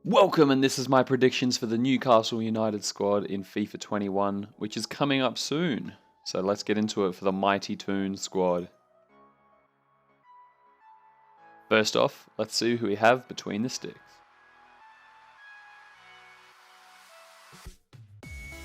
Welcome, and this is my predictions for the Newcastle United squad in FIFA 21, which is coming up soon. So let's get into it for the Mighty Toon squad. First off, let's see who we have between the sticks.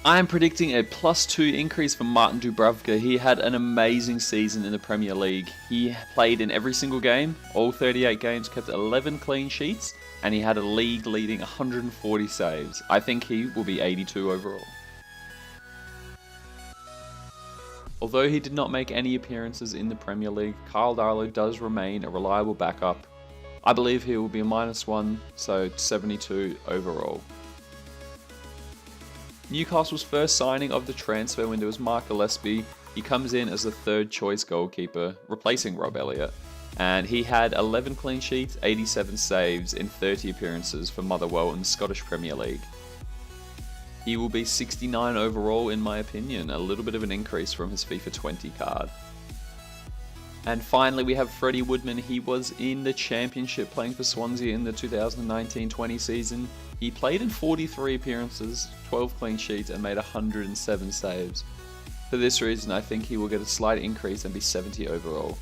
I am predicting a +2 increase for Martin Dubravka. He had an amazing season in the Premier League. He played in every single game, all 38 games, kept 11 clean sheets, and he had a league-leading 140 saves. I think he will be 82 overall. Although he did not make any appearances in the Premier League, Carl Darlow does remain a reliable backup. I believe he will be a -1, so 72 overall. Newcastle's first signing of the transfer window is Mark Gillespie. He comes in as the third choice goalkeeper, replacing Rob Elliott. And he had 11 clean sheets, 87 saves in 30 appearances for Motherwell in the Scottish Premier League. He will be 69 overall in my opinion, a little bit of an increase from his FIFA 20 card. And finally we have Freddie Woodman. He was in the Championship playing for Swansea in the 2019-20 season. He played in 43 appearances, 12 clean sheets and made 107 saves. For this reason I think he will get a slight increase and be 70 overall.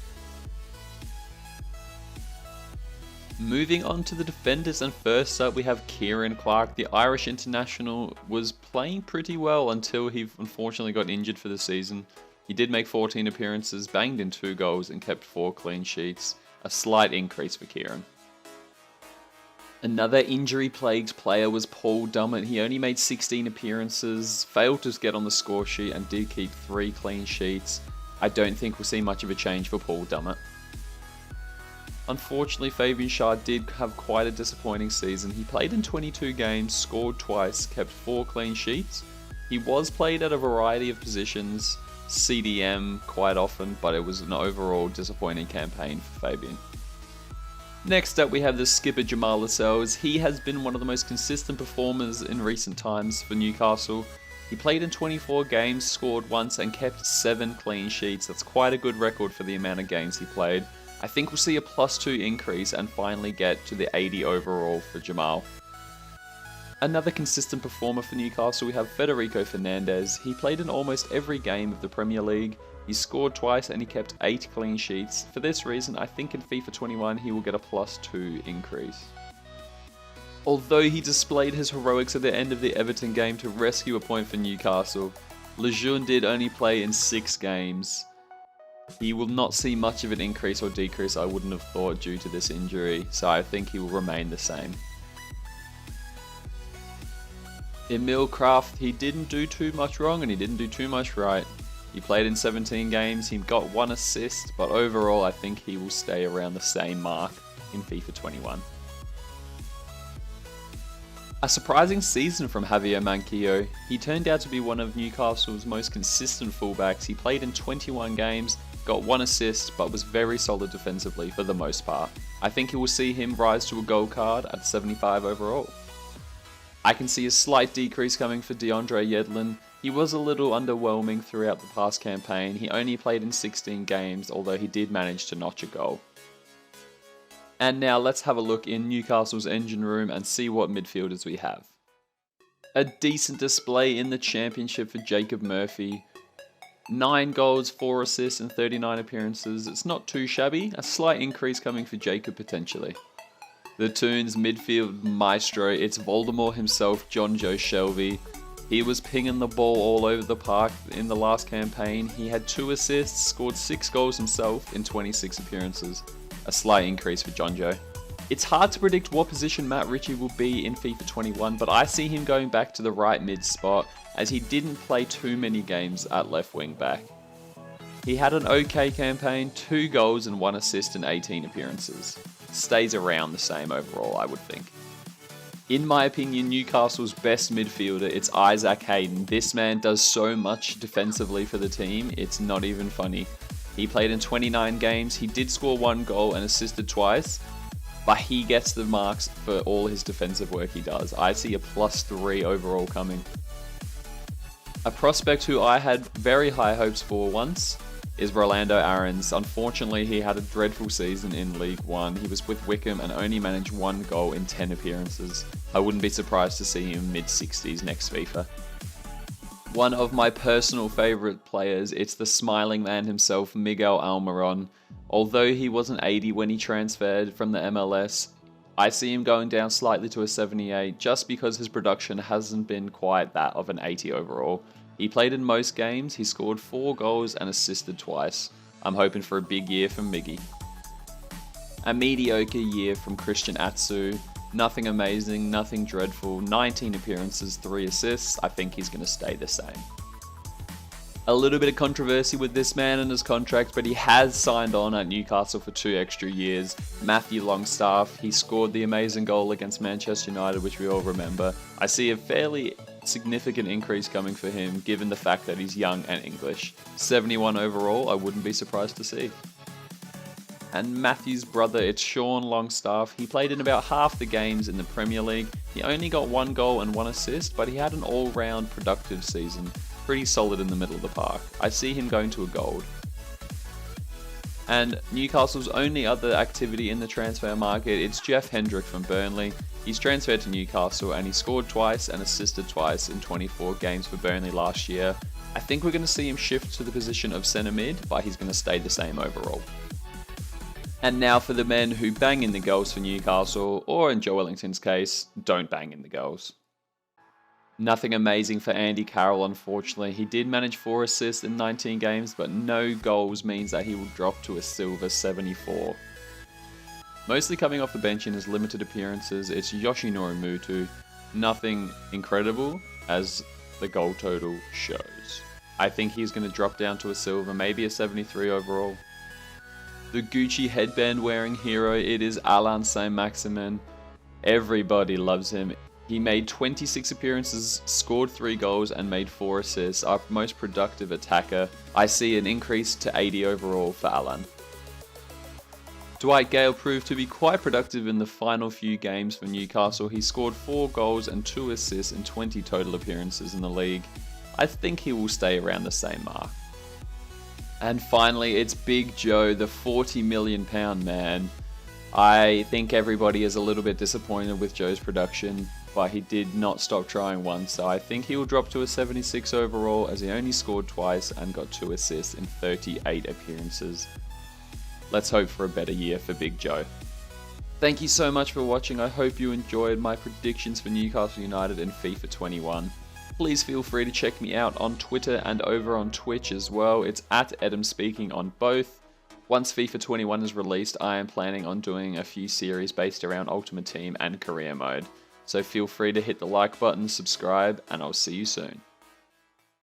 Moving on to the defenders, and first up we have Kieran Clark. The Irish international was playing pretty well until he unfortunately got injured for the season. He did make 14 appearances, banged in 2 goals and kept 4 clean sheets. A slight increase for Kieran. Another injury-plagued player was Paul Dummond. He only made 16 appearances, failed to get on the score sheet and did keep 3 clean sheets. I don't think we'll see much of a change for Paul Dummond. Unfortunately, Fabian Schär did have quite a disappointing season. He played in 22 games, scored twice, kept 4 clean sheets. He was played at a variety of positions, CDM quite often, but it was an overall disappointing campaign for Fabian. Next up we have the skipper Jamal Lascelles. He has been one of the most consistent performers in recent times for Newcastle. He played in 24 games, scored once and kept 7 clean sheets. That's quite a good record for the amount of games he played. I think we'll see a +2 increase and finally get to the 80 overall for Jamal. Another consistent performer for Newcastle, we have Federico Fernandez. He played in almost every game of the Premier League. He scored twice and he kept 8 clean sheets. For this reason, I think in FIFA 21 he will get a +2 increase. Although he displayed his heroics at the end of the Everton game to rescue a point for Newcastle, Lejeune did only play in 6 games. He will not see much of an increase or decrease, I wouldn't have thought, due to this injury, so I think he will remain the same. Emil Kraft, he didn't do too much wrong and he didn't do too much right. He played in 17 games, he got 1 assist, but overall I think he will stay around the same mark in FIFA 21. A surprising season from Javier Mancio. He turned out to be one of Newcastle's most consistent fullbacks. He played in 21 games, got 1 assist, but was very solid defensively for the most part. I think you will see him rise to a gold card at 75 overall. I can see a slight decrease coming for DeAndre Yedlin. He was a little underwhelming throughout the past campaign. He only played in 16 games, although he did manage to notch a goal. And now let's have a look in Newcastle's engine room and see what midfielders we have. A decent display in the Championship for Jacob Murphy. 9 goals, 4 assists and 39 appearances. It's not too shabby. A slight increase coming for Jacob potentially. The Toons midfield maestro, it's Voldemort himself, John Joe Shelby. He was pinging the ball all over the park in the last campaign. He had 2 assists, scored 6 goals himself in 26 appearances. A slight increase for John Joe. It's hard to predict what position Matt Ritchie will be in FIFA 21, but I see him going back to the right mid spot as he didn't play too many games at left wing back. He had an okay campaign, 2 goals and 1 assist in 18 appearances. Stays around the same overall, I would think. In my opinion, Newcastle's best midfielder, it's Isaac Hayden. This man does so much defensively for the team, it's not even funny. He played in 29 games, he did score 1 goal and assisted twice, but he gets the marks for all his defensive work he does. I see a +3 overall coming. A prospect who I had very high hopes for once, is Rolando Aarons. Unfortunately, he had a dreadful season in League One. He was with Wickham and only managed 1 goal in 10 appearances. I wouldn't be surprised to see him mid-60s next FIFA. One of my personal favourite players, it's the smiling man himself, Miguel Almeron. Although he wasn't 80 when he transferred from the MLS, I see him going down slightly to a 78 just because his production hasn't been quite that of an 80 overall. He played in most games, he scored 4 goals and assisted twice. I'm hoping for a big year from Miggy. A mediocre year from Christian Atsu. Nothing amazing, nothing dreadful, 19 appearances, 3 assists. I think he's going to stay the same. A little bit of controversy with this man and his contract, but he has signed on at Newcastle for 2 extra years. Matthew Longstaff, he scored the amazing goal against Manchester United, which we all remember. I see a fairly significant increase coming for him, given the fact that he's young and English. 71 overall, I wouldn't be surprised to see. And Matthew's brother, it's Sean Longstaff. He played in about half the games in the Premier League. He only got 1 goal and 1 assist, but he had an all-round productive season. Pretty solid in the middle of the park. I see him going to a gold. And Newcastle's only other activity in the transfer market, it's Jeff Hendrick from Burnley. He's transferred to Newcastle and he scored twice and assisted twice in 24 games for Burnley last year. I think we're going to see him shift to the position of centre mid, but he's going to stay the same overall. And now for the men who bang in the goals for Newcastle, or in Joe Wellington's case, don't bang in the goals. Nothing amazing for Andy Carroll, unfortunately. He did manage 4 assists in 19 games, but no goals means that he will drop to a silver 74. Mostly coming off the bench in his limited appearances, it's Yoshinori Mutu. Nothing incredible, as the goal total shows. I think he's going to drop down to a silver, maybe a 73 overall. The Gucci headband wearing hero, it is Alain Saint-Maximin. Everybody loves him. He made 26 appearances, scored 3 goals and made 4 assists, our most productive attacker. I see an increase to 80 overall for Alain. Dwight Gale proved to be quite productive in the final few games for Newcastle. He scored 4 goals and 2 assists in 20 total appearances in the league. I think he will stay around the same mark. And finally, it's Big Joe, the £40 million man. I think everybody is a little bit disappointed with Joe's production, but he did not stop trying once, so I think he will drop to a 76 overall as he only scored twice and got 2 assists in 38 appearances. Let's hope for a better year for Big Joe. Thank you so much for watching. I hope you enjoyed my predictions for Newcastle United in FIFA 21. Please feel free to check me out on Twitter and over on Twitch as well. It's at EdamSpeaking on both. Once FIFA 21 is released, I am planning on doing a few series based around Ultimate Team and Career Mode. So feel free to hit the like button, subscribe, and I'll see you soon.